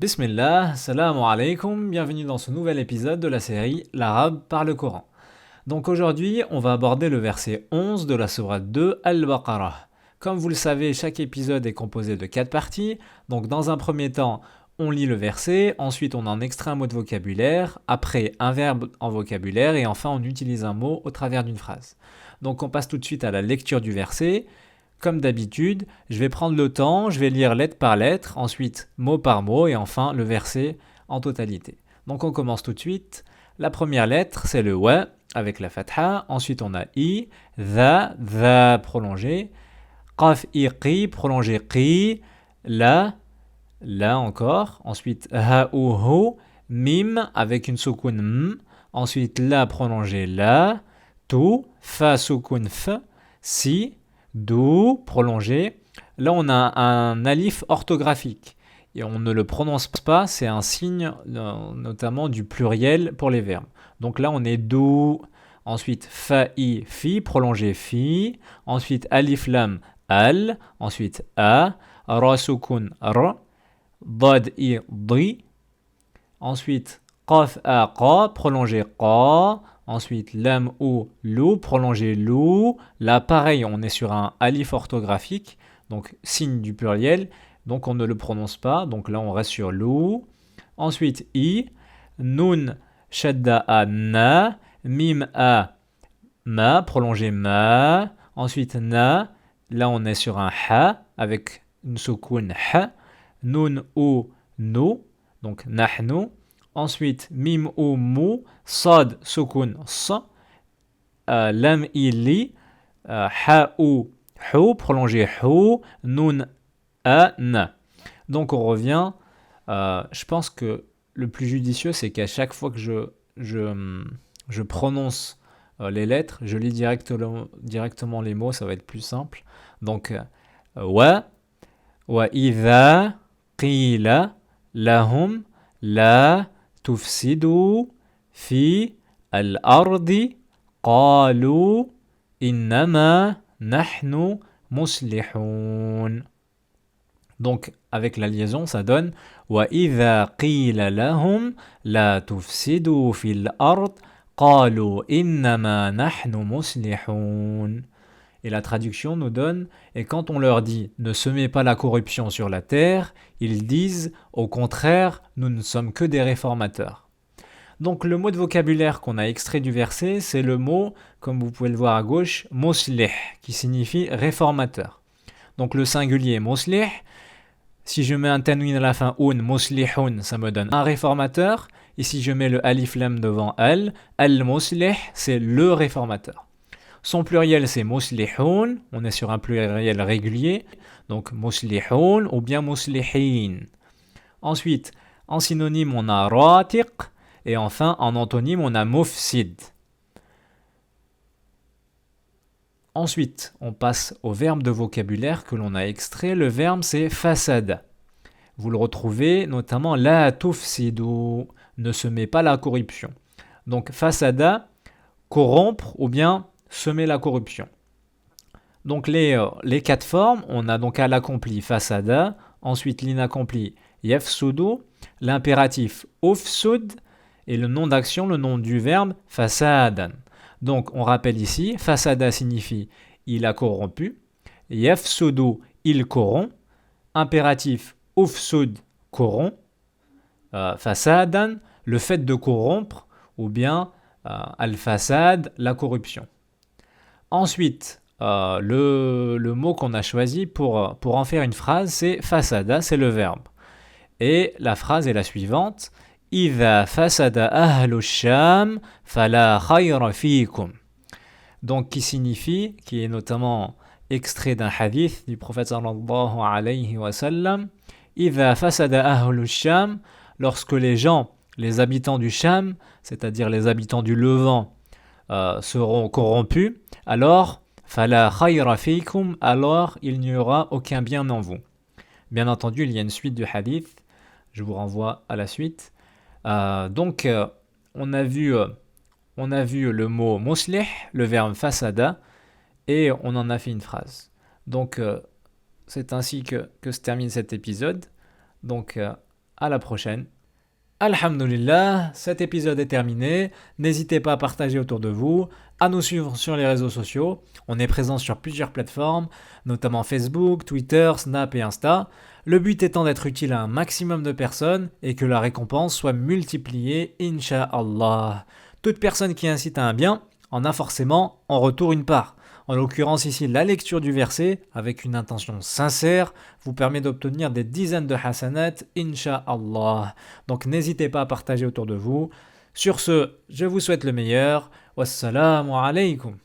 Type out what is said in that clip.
Bismillah, salam alaikum, bienvenue dans ce nouvel épisode de la série L'Arabe par le Coran. Donc aujourd'hui, on va aborder le verset 11 de la sourate 2 Al-Baqarah. Comme vous le savez, chaque épisode est composé de 4 parties. Donc dans un premier temps, on lit le verset, ensuite on en extrait un mot de vocabulaire, après un verbe en vocabulaire et enfin on utilise un mot au travers d'une phrase. Donc on passe tout de suite à la lecture du verset. Comme d'habitude, je vais prendre le temps, je vais lire lettre par lettre, ensuite mot par mot et enfin le verset en totalité. Donc on commence tout de suite. La première lettre, c'est le wa avec la fatha. Ensuite on a i, dha prolongé, qaf i qi prolongé qi, la encore. Ensuite ha ou hu, mim avec une soukoun m. Ensuite la prolongé la, tu, fa soukoun f, si, do, prolongé. Là, on a un alif orthographique et on ne le prononce pas, c'est un signe notamment du pluriel pour les verbes. Donc là, on est do. Ensuite, fa-i, fi, prolongé fi. Ensuite, alif lam, al. Ensuite, a. Ra sukun, r. Dad-i, di. Ensuite, qaf a, qa, prolongé qa. Ensuite, lam ou lou, prolongé lou. Là, pareil, on est sur un alif orthographique, donc signe du pluriel, donc on ne le prononce pas, donc là on reste sur lou. Ensuite, i, nun, shadda a, na, mim a, ma, prolongé ma. Ensuite, na, là on est sur un ha, avec une soukoun ha. Nun ou nou, donc nahnu. Ensuite, mim ou mou, sad sukun sa, lam ili, ha ou hu, prolongé hu, nun a na. Donc on revient, je pense que le plus judicieux c'est qu'à chaque fois que je prononce les lettres, je lis directement les mots, ça va être plus simple. Donc wa idha qila lahum la تفسدوا في الأرض قالوا إنما نحن مصلحون. Donc avec la liaison ça donne وإذا قيل لهم لا تفسدوا في الأرض قالوا إنما نحن مصلحون. Et la traduction nous donne, et quand on leur dit ne semez pas la corruption sur la terre, ils disent au contraire, nous ne sommes que des réformateurs. Donc le mot de vocabulaire qu'on a extrait du verset, c'est le mot, comme vous pouvez le voir à gauche, muslih, qui signifie réformateur. Donc le singulier muslih, si je mets un tanwin à la fin un, muslihun, ça me donne un réformateur, et si je mets le alif lam devant al-muslih, c'est le réformateur. Son pluriel c'est muslihun, on est sur un pluriel régulier, donc muslihun ou bien muslihin. Ensuite, en synonyme on a ratiq, et enfin en antonyme on a mufsid. Ensuite, on passe au verbe de vocabulaire que l'on a extrait, le verbe c'est fasada. Vous le retrouvez notamment la tufsidu, ne semez pas la corruption. Donc fasada, corrompre ou bien semer la corruption. Donc les 4 formes, on a donc à l'accompli fasada, ensuite l'inaccompli yafsudu, l'impératif ufsud et le nom d'action, le nom du verbe fasadan. Donc on rappelle ici, fasada signifie il a corrompu, yafsudu il corrompt, impératif ufsud corrompt, fasadan le fait de corrompre ou bien al-fasad la corruption. Ensuite, le mot qu'on a choisi pour en faire une phrase, c'est fasada, c'est le verbe. Et la phrase est la suivante. إذا فسد أهل الشام فلا خير فيكم. Donc qui signifie, qui est notamment extrait d'un hadith du prophète sallallahu alayhi wa sallam. إذا فسد أهل الشام, lorsque les gens, les habitants du Sham, c'est-à-dire les habitants du Levant, seront corrompus, alors fala khayra fikum, alors il n'y aura aucun bien en vous. Bien entendu, il y a une suite de hadith, je vous renvoie à la suite. Donc on a vu le mot muslih, le verbe fasada, et on en a fait une phrase. Donc c'est ainsi que se termine cet épisode. Donc à la prochaine. Alhamdulillah, cet épisode est terminé. N'hésitez pas à partager autour de vous, à nous suivre sur les réseaux sociaux. On est présent sur plusieurs plateformes, notamment Facebook, Twitter, Snap et Insta. Le but étant d'être utile à un maximum de personnes et que la récompense soit multipliée, Inch'Allah. Toute personne qui incite à un bien en a forcément en retour une part. En l'occurrence ici, la lecture du verset, avec une intention sincère, vous permet d'obtenir des dizaines de hasanat, Inch'Allah. Donc n'hésitez pas à partager autour de vous. Sur ce, je vous souhaite le meilleur. Wassalamu alaikum.